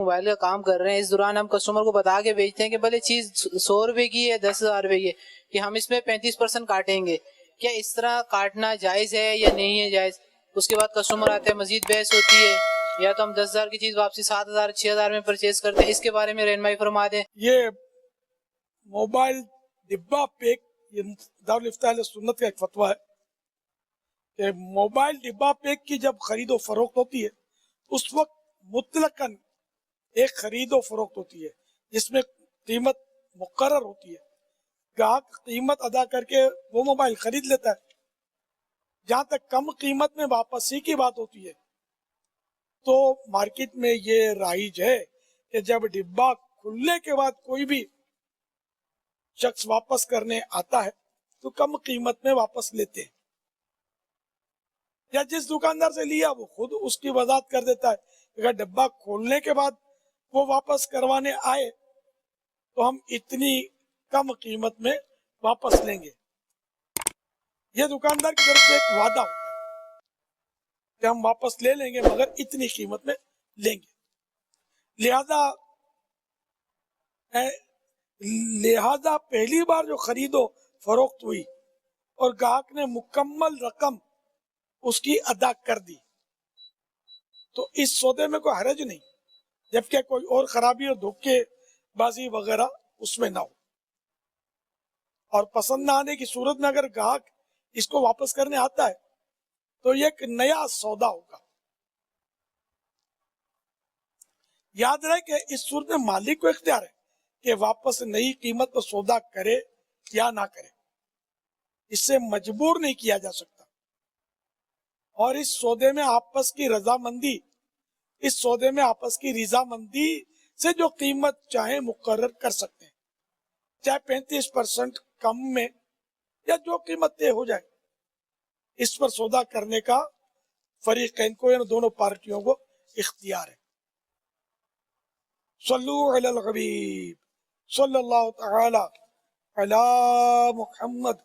Mobile کا کام کر رہے ہیں، اس دوران ہم کسٹمر کو بتا کے بیچتے ہیں کہ بھلے چیز 100 روپے کی ہے 10,000 روپے کی ہے کہ ہم اس میں 35% کاٹیں گے، کیا اس طرح کاٹنا جائز ہے یا نہیں ہے جائز؟ اس کے بعد کسٹمر آتے ہیں، مزید بحث ہوتی ہے، یا تو ہم 10,000 کی چیز واپسی 7,000 6,000 میں پرچیز کرتے ہیں. اس کے بارے میں رہنمائی فرما دیں. یہ موبائل ڈبہ پیک، یہ دارالفتہ اہل سنت کا ایک فتویٰ ہے کہ موبائل ڈبہ پیک کی جب خرید و فروخت ہوتی ہے اس وقت مطلقاً ایک خرید و فروخت ہوتی ہے جس میں قیمت مقرر ہوتی ہے، گاہک قیمت ادا کر کے وہ موبائل خرید لیتا ہے. جہاں تک کم قیمت میں واپسی کی بات ہوتی ہے تو مارکیٹ میں یہ رائج ہے کہ جب ڈبہ کھلنے کے بعد کوئی بھی شخص واپس کرنے آتا ہے تو کم قیمت میں واپس لیتے ہیں، یا جس دکاندار سے لیا وہ خود اس کی وضاحت کر دیتا ہے. اگر ڈبہ کھولنے کے بعد وہ واپس کروانے آئے تو ہم اتنی کم قیمت میں واپس لیں گے. یہ دکاندار کی طرف سے ایک وعدہ ہوتا ہے کہ ہم واپس لے لیں گے مگر اتنی قیمت میں لیں گے. لہذا پہلی بار جو خرید و فروخت ہوئی اور گاہک نے مکمل رقم اس کی ادا کر دی تو اس سودے میں کوئی حرج نہیں، جبکہ کوئی اور خرابی اور دھوکے بازی وغیرہ اس میں نہ ہو. اور پسند نہ آنے کی صورت میں اگر گاہک اس کو واپس کرنے آتا ہے تو یہ ایک نیا سودا ہوگا. یاد رہے کہ اس صورت میں مالک کو اختیار ہے کہ واپس نئی قیمت پر سودا کرے یا نہ کرے، اس سے مجبور نہیں کیا جا سکتا. اور اس سودے میں آپس کی رضامندی سے جو قیمت چاہے مقرر کر سکتے ہیں، چاہے 35% کم میں یا جو قیمت طے ہو جائے، اس پر سودا کرنے کا فریقین کو یعنی دونوں پارٹیوں کو اختیار ہے. صلو علی الحبیب صلی اللہ تعالی علی محمد